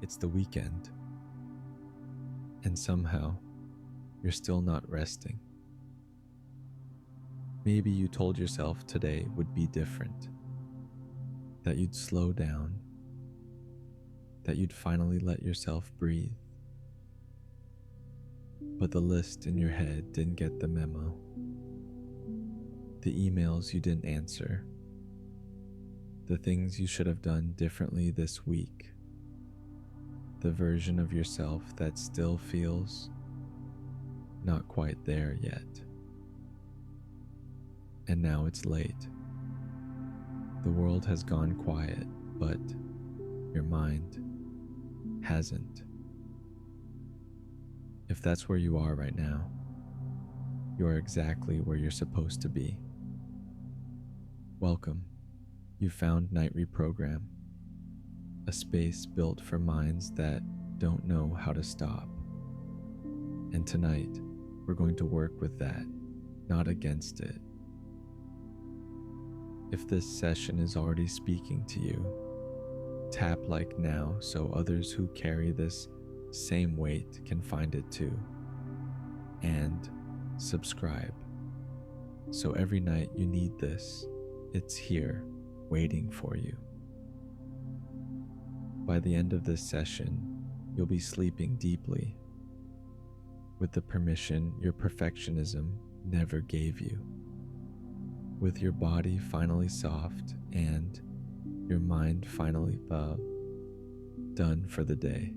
it's the weekend, and somehow you're still not resting. Maybe you told yourself today would be different, that you'd slow down, that you'd finally let yourself breathe. But the list in your head didn't get the memo. The emails you didn't answer, the things you should have done differently this week, the version of yourself that still feels not quite there yet. And now it's late. The world has gone quiet, but your mind hasn't. If that's where you are right now, you are exactly where you're supposed to be. Welcome. You found Night Reprogram, a space built for minds that don't know how to stop. And tonight, we're going to work with that, not against it. If this session is already speaking to you, tap like now so others who carry this same weight can find it too. And subscribe. So every night you need this, it's here, waiting for you. By the end of this session, you'll be sleeping deeply, with the permission your perfectionism never gave you, with your body finally soft and your mind finally done for the day.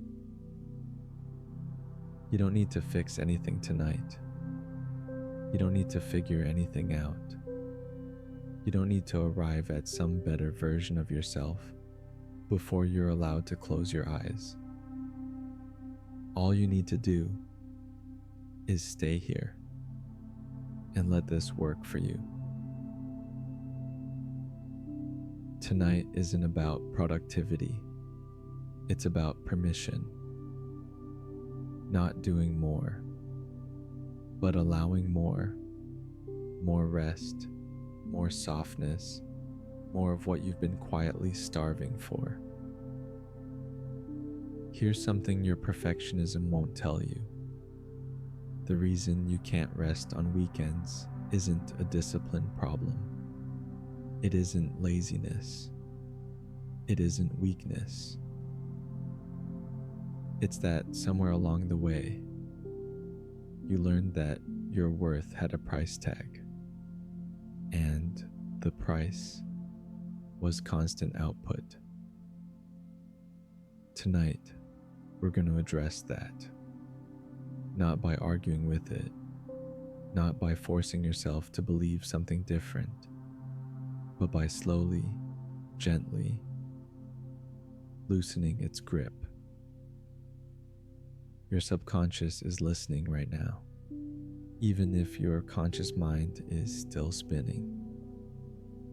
You don't need to fix anything tonight. You don't need to figure anything out. You don't need to arrive at some better version of yourself before you're allowed to close your eyes. All you need to do is stay here and let this work for you. Tonight isn't about productivity. It's about permission. Not doing more, but allowing more rest, more softness, more of what you've been quietly starving for. Here's something your perfectionism won't tell you. The reason you can't rest on weekends isn't a discipline problem. It isn't laziness. It isn't weakness. It's that somewhere along the way, you learned that your worth had a price tag, and the price was constant output. Tonight, we're going to address that, not by arguing with it, not by forcing yourself to believe something different, but by slowly, gently loosening its grip. Your subconscious is listening right now, even if your conscious mind is still spinning.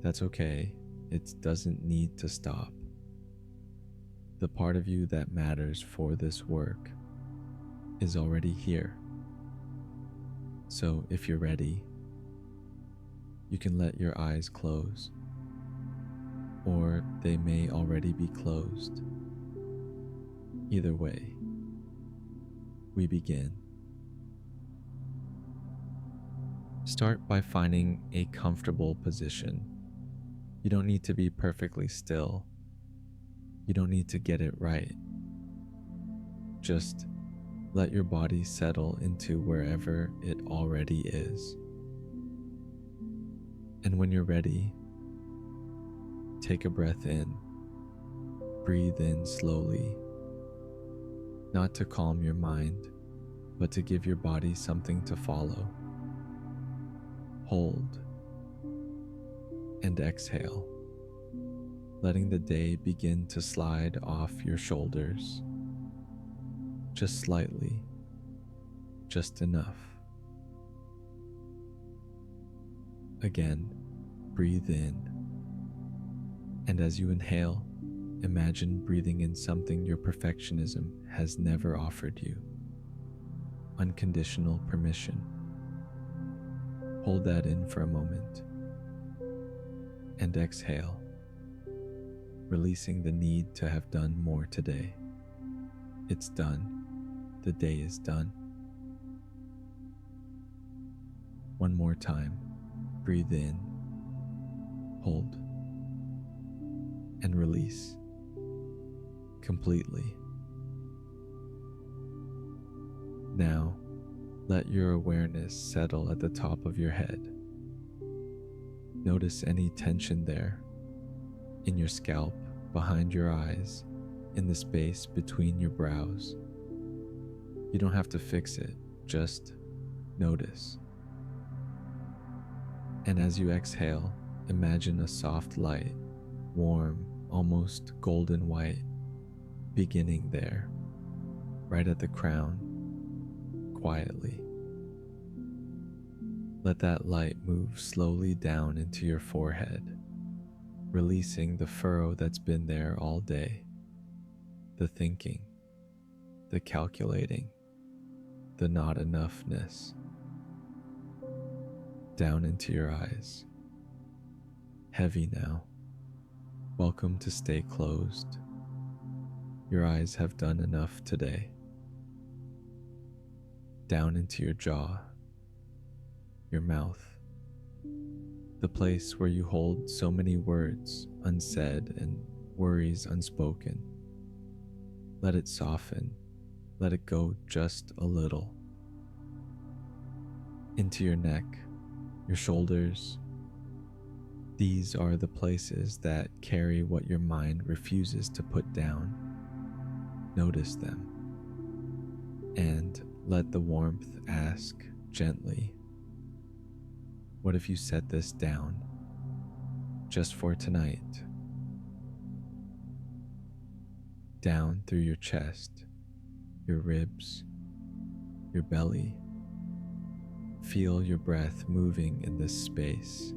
That's okay, it doesn't need to stop. The part of you that matters for this work is already here. So if you're ready, you can let your eyes close, or they may already be closed. Either way, we begin. Start by finding a comfortable position. You don't need to be perfectly still. You don't need to get it right. Just let your body settle into wherever it already is. And when you're ready, take a breath in. Breathe in slowly. Not to calm your mind, but to give your body something to follow. Hold and exhale, letting the day begin to slide off your shoulders. Just slightly, just enough. Again, breathe in, and as you inhale, imagine breathing in something your perfectionism has never offered you. Unconditional permission. Hold that in for a moment. And exhale, releasing the need to have done more today. It's done. The day is done. One more time. Breathe in, hold, and release completely. Now, let your awareness settle at the top of your head. Notice any tension there, in your scalp, behind your eyes, in the space between your brows. You don't have to fix it, just notice. And as you exhale, imagine a soft light, warm, almost golden white, beginning there, right at the crown, quietly. Let that light move slowly down into your forehead, releasing the furrow that's been there all day, the thinking, the calculating, the not enoughness. Down into your eyes. Heavy now. Welcome to stay closed. Your eyes have done enough today. Down into your jaw, your mouth, the place where you hold so many words unsaid and worries unspoken. Let it soften. Let it go just a little. Into your neck, your shoulders. These are the places that carry what your mind refuses to put down. Notice them. And let the warmth ask gently, what if you set this down just for tonight? Down through your chest, your ribs, your belly. Feel your breath moving in this space.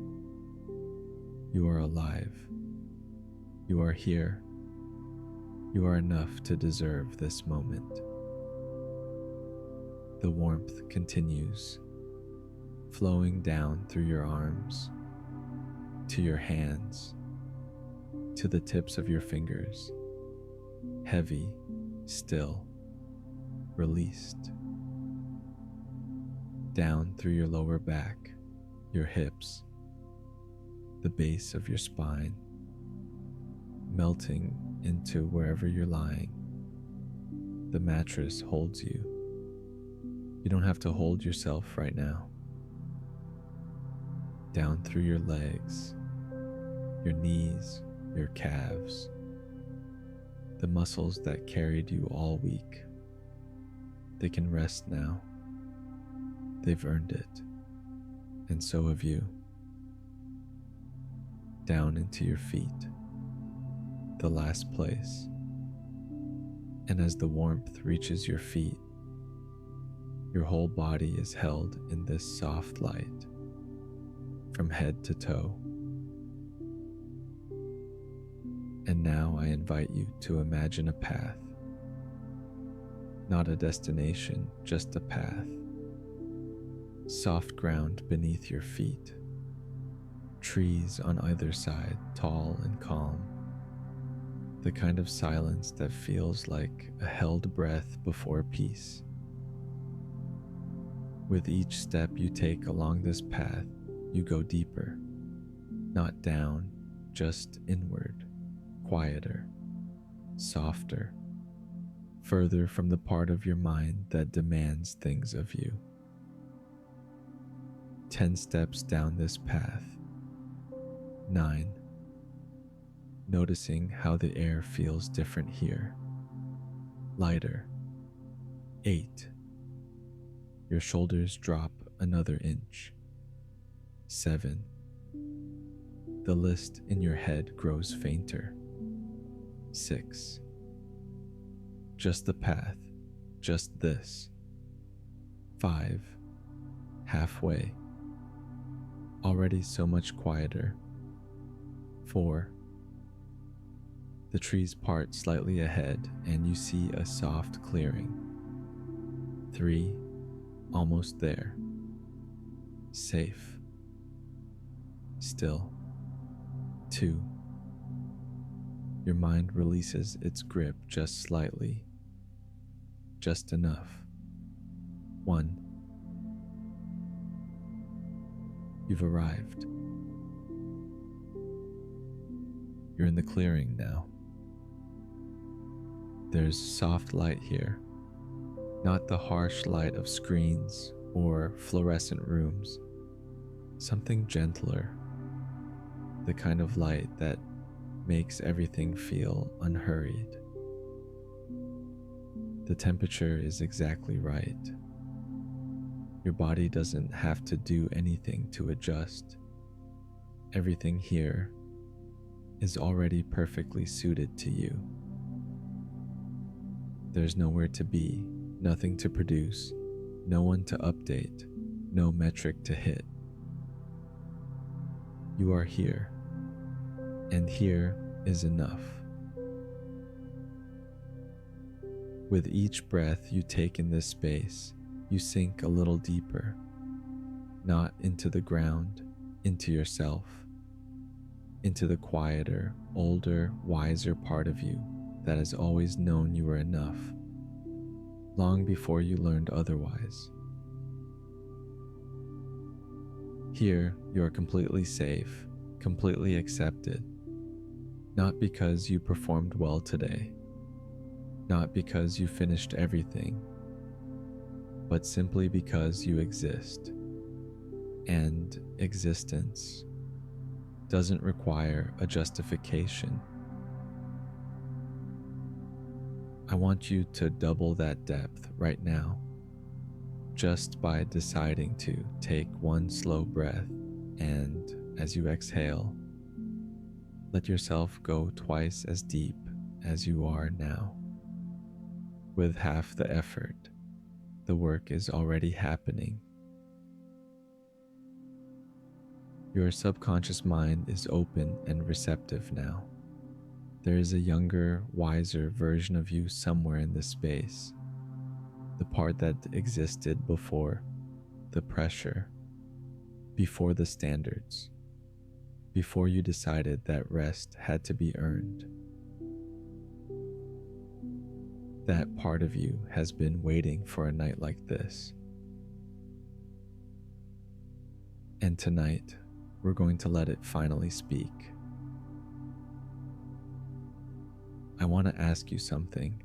You are alive. You are here. You are enough to deserve this moment. The warmth continues, flowing down through your arms, to your hands, to the tips of your fingers, heavy, still, released. Down through your lower back, your hips, the base of your spine, melting into wherever you're lying. The mattress holds you. You don't have to hold yourself right now. Down through your legs, your knees, your calves, the muscles that carried you all week. They can rest now. They've earned it, and so have you. Down into your feet, the last place. And as the warmth reaches your feet, your whole body is held in this soft light, from head to toe. And now I invite you to imagine a path. Not a destination, just a path. Soft ground beneath your feet. Trees on either side, tall and calm. The kind of silence that feels like a held breath before peace. With each step you take along this path, you go deeper. Not down, just inward, quieter, softer, further from the part of your mind that demands things of you. 10 steps down this path. 9. Noticing how the air feels different here. Lighter. 8. Your shoulders drop another inch. 7. The list in your head grows fainter. 6. Just the path. Just this. 5. Halfway. Already so much quieter. 4. The trees part slightly ahead and you see a soft clearing. 3. Almost there. Safe. Still. 2. Your mind releases its grip just slightly. just enough. 1. You've arrived. You're in the clearing now. There's soft light here, not the harsh light of screens or fluorescent rooms. Something gentler, the kind of light that makes everything feel unhurried. The temperature is exactly right. Your body doesn't have to do anything to adjust. Everything here is already perfectly suited to you. There's nowhere to be, nothing to produce, no one to update, no metric to hit. You are here, and here is enough. With each breath you take in this space, you sink a little deeper, not into the ground, into yourself, into the quieter, older, wiser part of you that has always known you were enough, long before you learned otherwise. Here, you are completely safe, completely accepted, not because you performed well today, not because you finished everything, but simply because you exist. And existence doesn't require a justification. I want you to double that depth right now, just by deciding to take one slow breath and, as you exhale, let yourself go twice as deep as you are now. With half the effort, the work is already happening. Your subconscious mind is open and receptive now. There is a younger, wiser version of you somewhere in this space. The part that existed before the pressure, before the standards, before you decided that rest had to be earned. That part of you has been waiting for a night like this. And tonight, we're going to let it finally speak. I want to ask you something,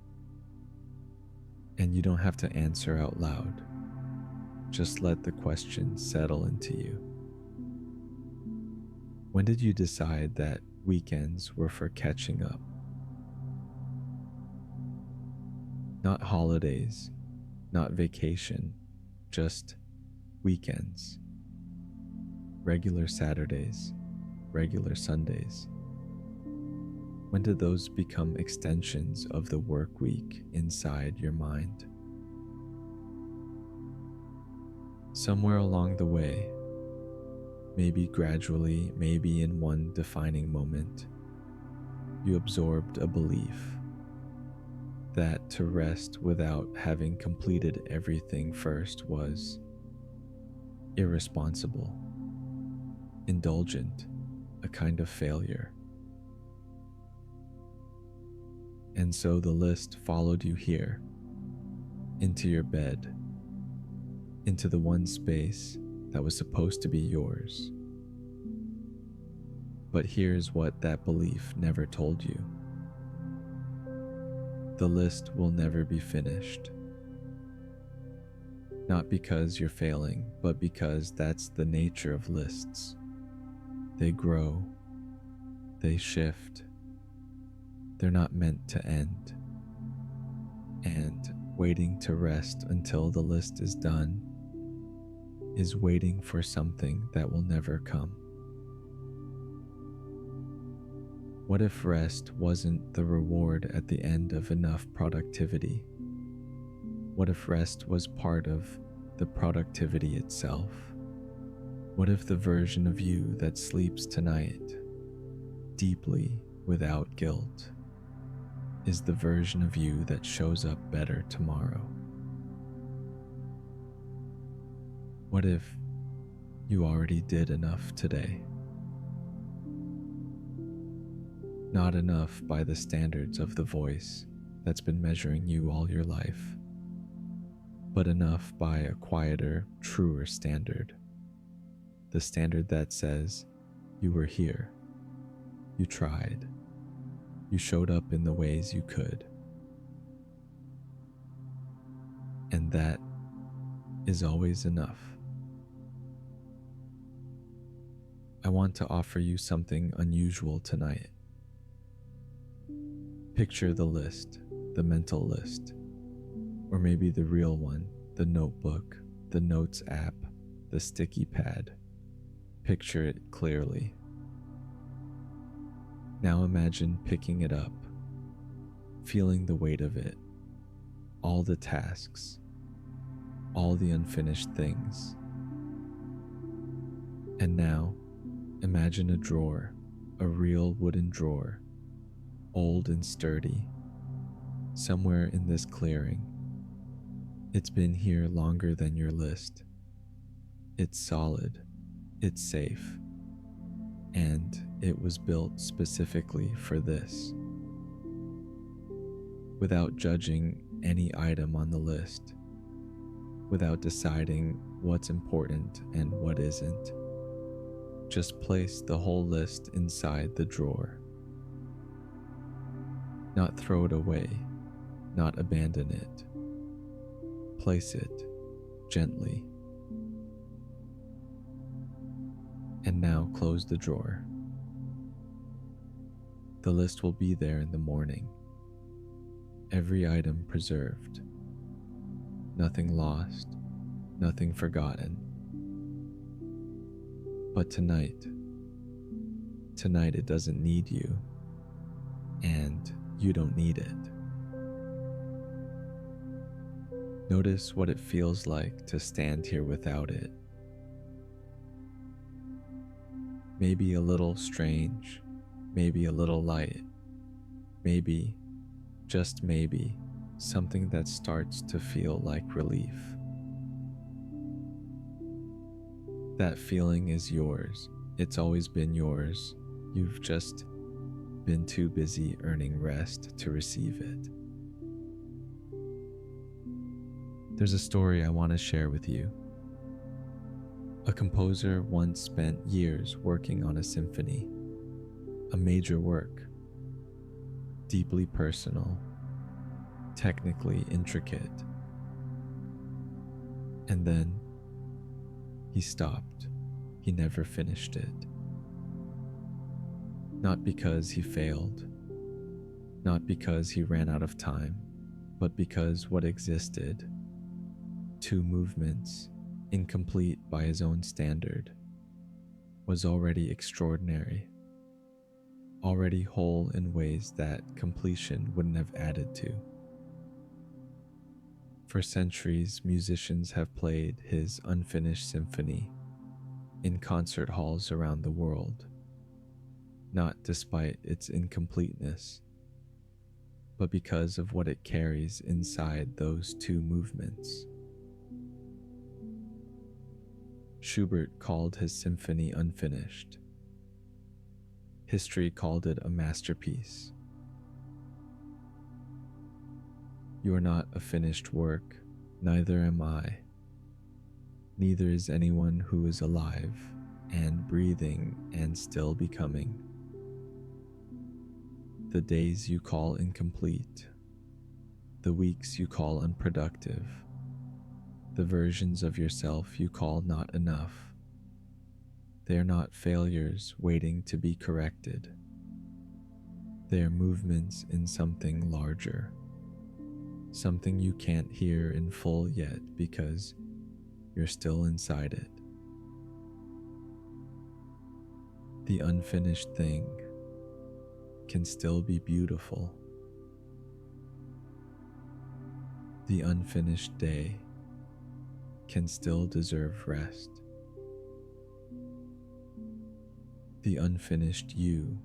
and you don't have to answer out loud. Just let the question settle into you. When did you decide that weekends were for catching up? Not holidays, not vacation, just weekends. Regular Saturdays, regular Sundays. When did those become extensions of the work week inside your mind? Somewhere along the way, maybe gradually, maybe in one defining moment, you absorbed a belief that to rest without having completed everything first was irresponsible, indulgent, a kind of failure. And so the list followed you here, into your bed, into the one space that was supposed to be yours. But here's what that belief never told you. The list will never be finished. Not because you're failing, but because that's the nature of lists. They grow, they shift. They're not meant to end. And waiting to rest until the list is done is waiting for something that will never come. What if rest wasn't the reward at the end of enough productivity? What if rest was part of the productivity itself? What if the version of you that sleeps tonight, deeply without guilt, is the version of you that shows up better tomorrow? What if you already did enough today? Not enough by the standards of the voice that's been measuring you all your life, but enough by a quieter, truer standard. The standard that says, you were here, you tried, you showed up in the ways you could. And that is always enough. I want to offer you something unusual tonight. Picture the list, the mental list, or maybe the real one, the notebook, the notes app, the sticky pad. Picture it clearly. Now imagine picking it up, feeling the weight of it, all the tasks, all the unfinished things. And now, imagine a drawer, a real wooden drawer, old and sturdy, somewhere in this clearing. It's been here longer than your list. It's solid, it's safe, and it was built specifically for this. Without judging any item on the list, without deciding what's important and what isn't, just place the whole list inside the drawer. Not throw it away, not abandon it. Place it gently. And now close the drawer. The list will be there in the morning. Every item preserved. Nothing lost, nothing forgotten. But tonight it doesn't need you, and you don't need it. Notice what it feels like to stand here without it. Maybe a little strange, maybe a little light, maybe, just maybe, something that starts to feel like relief. That feeling is yours. It's always been yours. You've just been too busy earning rest to receive it. There's a story I want to share with you. A composer once spent years working on a symphony, a major work, deeply personal, technically intricate. And then he stopped. He never finished it. Not because he failed, not because he ran out of time, but because what existed, two movements, incomplete by his own standard, was already extraordinary, already whole in ways that completion wouldn't have added to. For centuries, musicians have played his unfinished symphony in concert halls around the world, not despite its incompleteness, but because of what it carries inside those two movements. Schubert called his symphony unfinished. History called it a masterpiece. You are not a finished work, neither am I. Neither is anyone who is alive and breathing and still becoming. The days you call incomplete, the weeks you call unproductive, the versions of yourself you call not enough, they are not failures waiting to be corrected. They are movements in something larger, something you can't hear in full yet because you're still inside it. The unfinished thing can still be beautiful. The unfinished day can still deserve rest. The unfinished you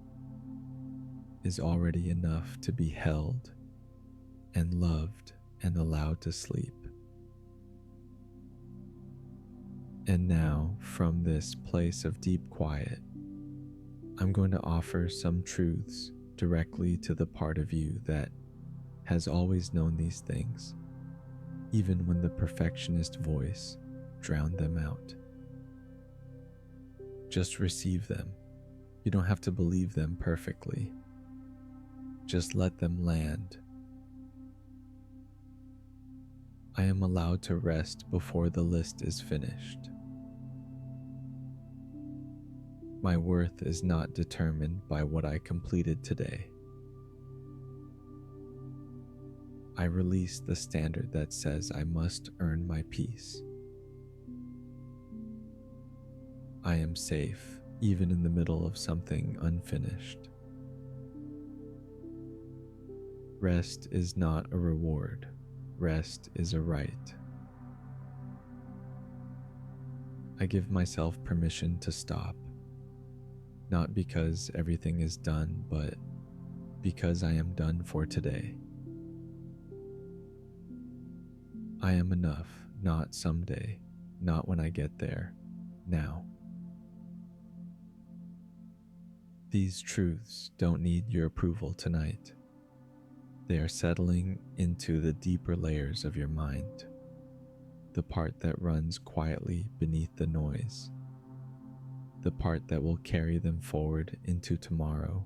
is already enough to be held and loved and allowed to sleep. And now, from this place of deep quiet, I'm going to offer some truths directly to the part of you that has always known these things, even when the perfectionist voice drowned them out. Just receive them. You don't have to believe them perfectly. Just let them land. I am allowed to rest before the list is finished. My worth is not determined by what I completed today. I release the standard that says I must earn my peace. I am safe, even in the middle of something unfinished. Rest is not a reward. Rest is a right. I give myself permission to stop, not because everything is done, but because I am done for today. I am enough, not someday, not when I get there, now. These truths don't need your approval tonight. They are settling into the deeper layers of your mind, the part that runs quietly beneath the noise, the part that will carry them forward into tomorrow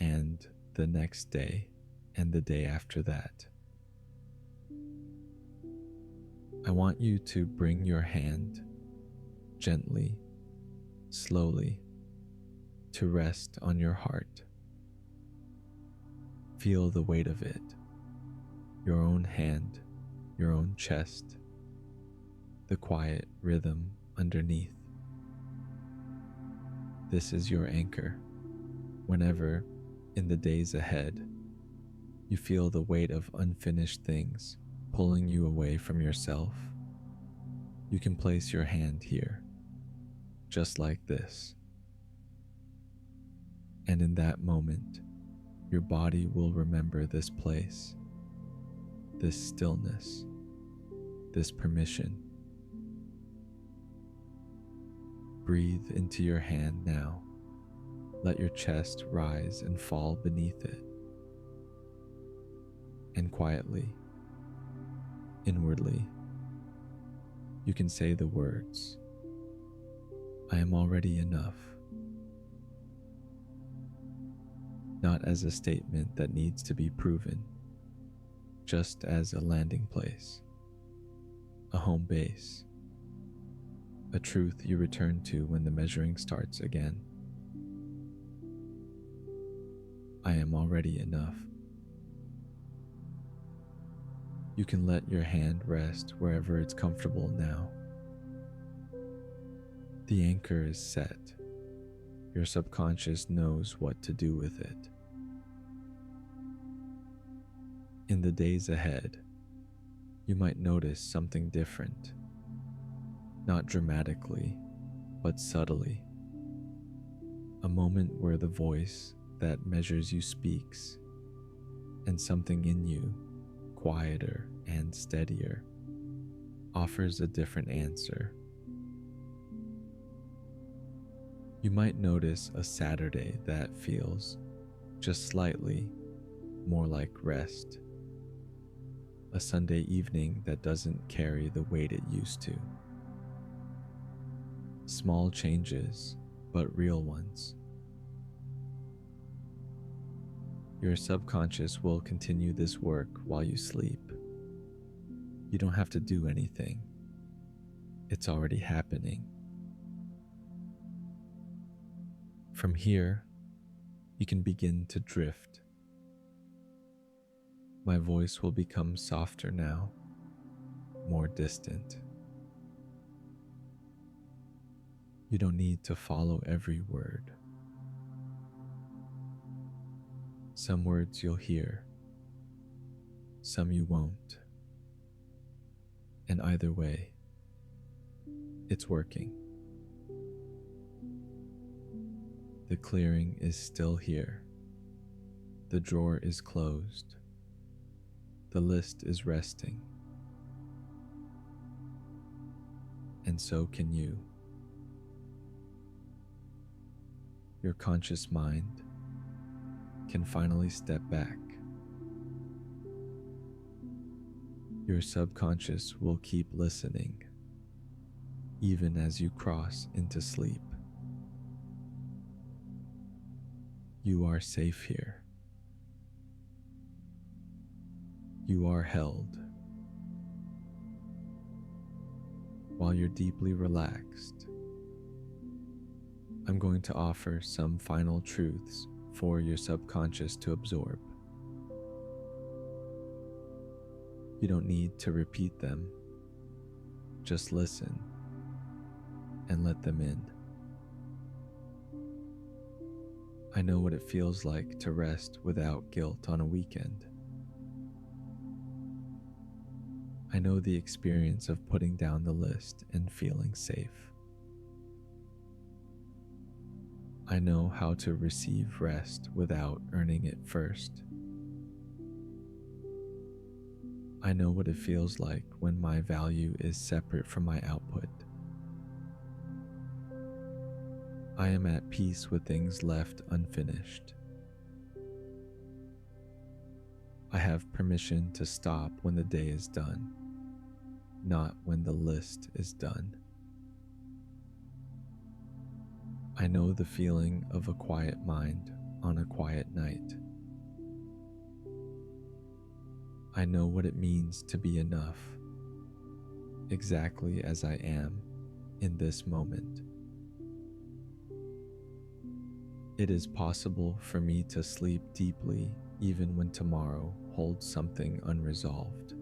and the next day and the day after that. I want you to bring your hand gently, slowly, to rest on your heart. Feel the weight of it, your own hand, your own chest, the quiet rhythm underneath. This is your anchor. Whenever, in the days ahead, you feel the weight of unfinished things pulling you away from yourself, you can place your hand here, just like this. And in that moment, your body will remember this place, this stillness, this permission. Breathe into your hand now. Let your chest rise and fall beneath it. And quietly, inwardly, you can say the words, I am already enough. Not as a statement that needs to be proven, just as a landing place, a home base, a truth you return to when the measuring starts again. I am already enough. You can let your hand rest wherever it's comfortable now. The anchor is set. Your subconscious knows what to do with it. In the days ahead, you might notice something different, not dramatically, but subtly. A moment where the voice that measures you speaks, and something in you, quieter and steadier, offers a different answer. You might notice a Saturday that feels just slightly more like rest. A Sunday evening that doesn't carry the weight it used to. Small changes, but real ones. Your subconscious will continue this work while you sleep. You don't have to do anything. It's already happening. From here, you can begin to drift. My voice will become softer now, more distant. You don't need to follow every word. Some words you'll hear, some you won't. And either way, it's working. The clearing is still here. The drawer is closed. The list is resting. And so can you. Your conscious mind can finally step back. Your subconscious will keep listening, even as you cross into sleep. You are safe here. You are held. While you're deeply relaxed, I'm going to offer some final truths for your subconscious to absorb. You don't need to repeat them. Just listen and let them in. I know what it feels like to rest without guilt on a weekend. I know the experience of putting down the list and feeling safe. I know how to receive rest without earning it first. I know what it feels like when my value is separate from my output. I am at peace with things left unfinished. I have permission to stop when the day is done, not when the list is done. I know the feeling of a quiet mind on a quiet night. I know what it means to be enough, exactly as I am in this moment. It is possible for me to sleep deeply even when tomorrow holds something unresolved.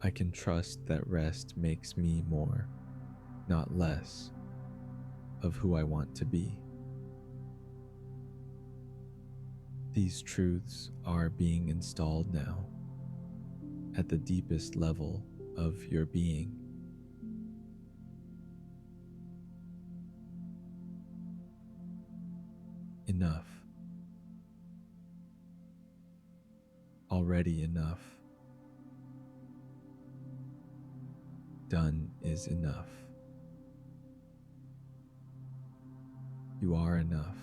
I can trust that rest makes me more, not less, of who I want to be. These truths are being installed now at the deepest level of your being. Enough. Already enough. Done is enough. You are enough.